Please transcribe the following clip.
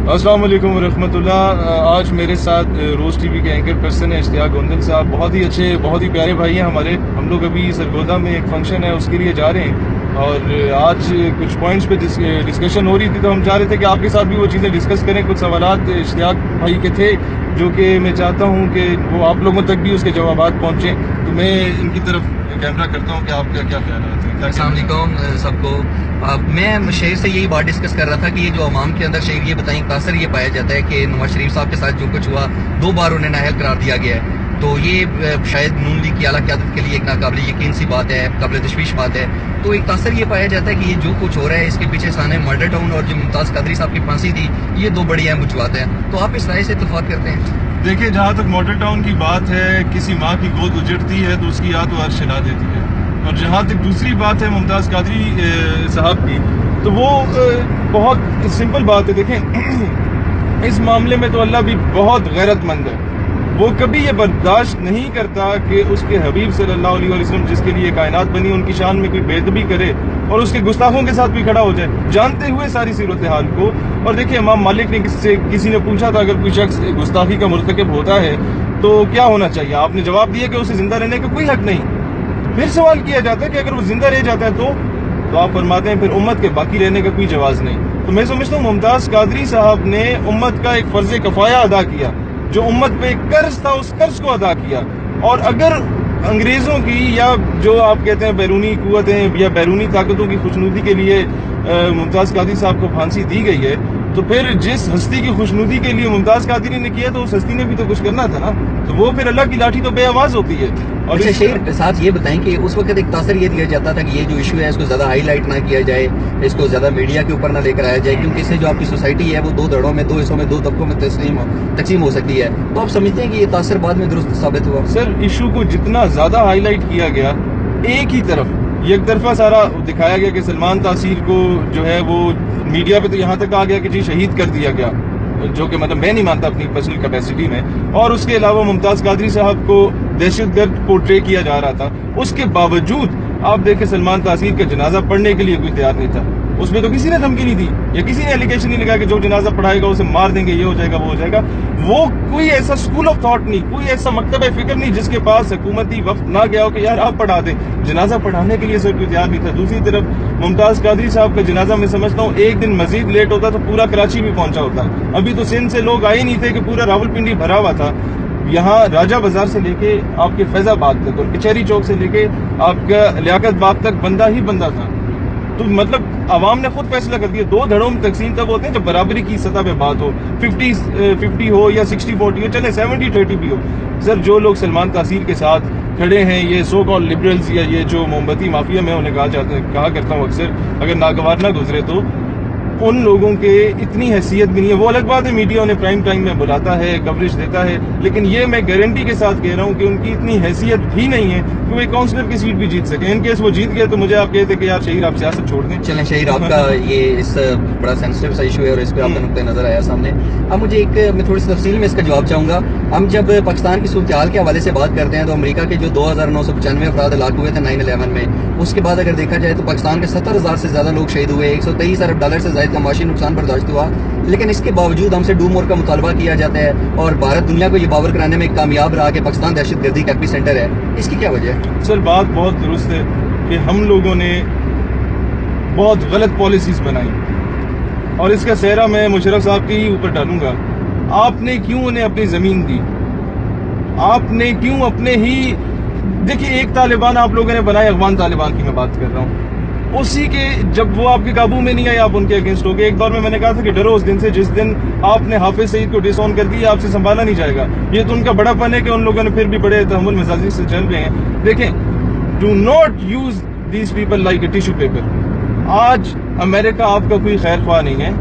السلام علیکم ورحمۃ اللہ۔ آج میرے ساتھ روز ٹی وی کے اینکر پرسن ہے اشتیاق گوندل صاحب، بہت ہی اچھے بہت ہی پیارے بھائی ہیں ہمارے۔ ہم لوگ ابھی سرگودا میں ایک فنکشن ہے اس کے لیے جا رہے ہیں، اور آج کچھ پوائنٹس پہ ڈسکشن ہو رری تھی، تو ہم چاہ رہے تھے کہ آپ کے ساتھ بھی وہ چیزیں ڈسکس کریں۔ کچھ سوالات اشتیاق بھائی کے تھے جو کہ میں چاہتا ہوں کہ وہ آپ لوگوں تک بھی اس کے جوابات پہنچیں، تو میں ان کی طرف کیمرہ کرتا ہوں کہ آپ کا کیا خیالات ہیں۔ السلام علیکم سب کو۔ میں شہر سے یہی بات ڈسکس کر رہا تھا کہ یہ جو عوام کے اندر شہر یہ بتائیں تاثر یہ پایا جاتا ہے کہ نواز شریف صاحب کے ساتھ جو کچھ ہوا 2 بار انہیں نااہل قرار دیا گیا ہے، تو یہ شاید نون لیگ کی اعلیٰ قیادت کے لیے ایک ناقابل یقین سی بات ہے، قابل تشویش بات ہے۔ تو ایک تاثر یہ پایا جاتا ہے کہ یہ جو کچھ ہو رہا ہے اس کے پیچھے سانے مارڈر ٹاؤن اور جو ممتاز قادری صاحب کی پھانسی تھی، یہ 2 بڑی اہم وجوہات ہیں۔ تو آپ اس رائے سے اتفاق کرتے ہیں؟ دیکھیں، جہاں تک ماڈل ٹاؤن کی بات ہے، کسی ماں کی گود اجڑتی ہے تو اس کی یاد وہ عرش ہلا دیتی ہے، اور جہاں تک دوسری بات ہے ممتاز قادری صاحب کی، تو وہ بہت سمپل بات ہے۔ دیکھیں، اس معاملے میں تو اللہ بھی بہت غیرت مند ہے، وہ کبھی یہ برداشت نہیں کرتا کہ اس کے حبیب صلی اللہ علیہ وسلم جس کے لیے کائنات بنی ان کی شان میں کوئی بے ادبی کرے اور اس کے گستاخوں کے ساتھ بھی کھڑا ہو جائے، جانتے ہوئے ساری صورتحال کو۔ اور دیکھیں، امام مالک نے کسی نے پوچھا تھا اگر کوئی شخص گستاخی کا مرتکب ہوتا ہے تو کیا ہونا چاہیے، آپ نے جواب دیا کہ اسے زندہ رہنے کا کوئی حق نہیں۔ پھر سوال کیا جاتا ہے کہ اگر وہ زندہ رہ جاتا ہے تو آپ فرماتے ہیں پھر امت کے باقی رہنے کا کوئی جواز نہیں۔ تو میں سمجھتا ہوں ممتاز قادری صاحب نے امت کا ایک فرض کفایہ ادا کیا، جو امت پہ ایک قرض تھا اس قرض کو ادا کیا۔ اور اگر انگریزوں کی یا جو آپ کہتے ہیں بیرونی قوتیں یا بیرونی طاقتوں کی خوشنودی کے لیے ممتاز قادری صاحب کو پھانسی دی گئی ہے، تو پھر جس ہستی کی خوشنودی کے لیے ممتاز قادری نے کیا تو اس ہستی نے بھی تو کچھ کرنا تھا نا، تو وہ پھر اللہ کی لاٹھی تو بے آواز ہوتی ہے۔ اور اچھا شیر کے ساتھ یہ بتائیں کہ اس وقت ایک تاثر یہ دیا جاتا تھا کہ یہ جو ایشو ہے اس کو زیادہ ہائی لائٹ نہ کیا جائے، اس کو زیادہ میڈیا کے اوپر نہ لے کر آیا جائے، کیونکہ اس سے جو آپ کی سوسائٹی ہے وہ 2 دھڑوں میں 2 حصوں میں 2 طبقوں میں تقسیم ہو سکتی ہے۔ تو آپ سمجھتے ہیں کہ یہ تاثر بعد میں درست ثابت ہوا؟ سر، ایشو کو جتنا زیادہ ہائی لائٹ کیا گیا، ایک ہی طرف یک طرفہ سارا دکھایا گیا کہ سلمان تاثیر کو جو ہے وہ میڈیا پہ تو یہاں تک آ گیا کہ جی شہید کر دیا گیا، جو کہ مطلب میں نہیں مانتا اپنی پرسنل کیپیسٹی میں، اور اس کے علاوہ ممتاز قادری صاحب کو دہشت گرد پورٹرے کیا جا رہا تھا۔ اس کے باوجود آپ دیکھیں سلمان تاثیر کا جنازہ پڑھنے کے لیے کوئی تیار نہیں تھا، اس میں تو کسی نے دھمکی نہیں دی یا کسی نے ایلیگیشن نہیں لگا کہ جو جنازہ پڑھائے گا اسے مار دیں گے، یہ ہو جائے گا وہ ہو جائے گا۔ وہ کوئی ایسا اسکول آف تھاٹ نہیں، کوئی ایسا مکتبہ فکر نہیں جس کے پاس حکومتی وقت نہ گیا ہو کہ یار آپ پڑھا دیں، جنازہ پڑھانے کے لیے سر کوئی تیار نہیں تھا۔ دوسری طرف ممتاز قادری صاحب کا جنازہ میں سمجھتا ہوں ایک دن مزید لیٹ ہوتا تو پورا کراچی بھی پہنچا ہوتا، ابھی تو سندھ سے لوگ آئے نہیں تھے کہ پورا راولپنڈی بھرا ہوا تھا۔ یہاں راجہ بازار سے لے کے آپ کے فیض آباد تک اور کچہری چوک سے لے کے آپ کا لیاقت باغ تک بندہ ہی بندہ تھا، تو مطلب عوام نے خود فیصلہ کر دیا۔ 2 دھڑوں میں تقسیم تب ہوتے ہیں جب برابری کی سطح پہ بات ہو، 50-50 ہو یا 60-40 ہو، چلے 70-30 بھی ہو۔ سر، جو لوگ سلمان تاثیر کے ساتھ کھڑے ہیں، یہ سو کال لبرلز یا یہ جو موم بتی مافیا میں انہیں کہا کرتا ہوں اکثر، اگر ناگوار نہ گزرے تو ان لوگوں کے اتنی حیثیت بھی نہیں ہے۔ وہ الگ بات ہے میڈیا انہیں پرائم ٹائم میں بلاتا ہے، کوریج دیتا ہے، لیکن یہ میں گارنٹی کے ساتھ کہہ رہا ہوں کہ ان کی اتنی حیثیت بھی نہیں ہے کہ وہ ایک کاؤنسلر کی سیٹ بھی جیت سکے۔ ان کیس وہ جیت گئے تو مجھے آپ کہتے کہ یار شہیر آپ سیاست چھوڑ دیں۔ چلیں شہیر، آپ کا یہ اس بڑا سینسٹیو سا ایشو ہے اور اس پہ آپ کا نقطہ نظر آیا سامنے۔ اب مجھے میں تھوڑی سی تفصیل میں اس کا جواب چاہوں گا۔ ہم جب پاکستان کی صورتحال کے حوالے سے بات کرتے ہیں تو امریکہ کے جو 2995 افراد ہلاک ہوئے تھے 9/11 میں، اس کے بعد اگر دیکھا جائے تو پاکستان کے 70,000 سے زیادہ لوگ شہید ہوئے، $123 ارب سے زائد کا معاشی نقصان برداشت ہوا، لیکن اس کے باوجود ہم سے ڈو مور کا مطالبہ کیا جاتا ہے اور بھارت دنیا کو یہ باور کرانے میں کامیاب رہا کہ پاکستان دہشت گردی کا ایپی سینٹر ہے۔ اس کی کیا وجہ ہے؟ سر، بات بہت درست ہے کہ ہم لوگوں نے بہت غلط پالیسیز بنائی، اور اس کا سہرا میں مشرف صاحب کے ہی اوپر ڈالوں گا۔ آپ نے کیوں انہیں اپنی زمین دی؟ آپ نے کیوں اپنے ہی دیکھیے، ایک طالبان آپ لوگوں نے بنائے، افغان طالبان کی میں بات کر رہا ہوں، اسی کے جب وہ آپ کے قابو میں نہیں آئے آپ ان کے اگینسٹ ہو گئے۔ ایک دور میں نے کہا تھا کہ ڈرو اس دن سے جس دن آپ نے حافظ سعید کو ڈس آن کر دیا، آپ سے سنبھالا نہیں جائے گا۔ یہ تو ان کا بڑا پن ہے کہ ان لوگوں نے پھر بھی بڑے تحمل مزاجی سے چل رہے ہیں۔ دیکھیں، do not use these people like a tissue paper. آج امریکہ آپ کا کوئی خیر خواہ نہیں ہے۔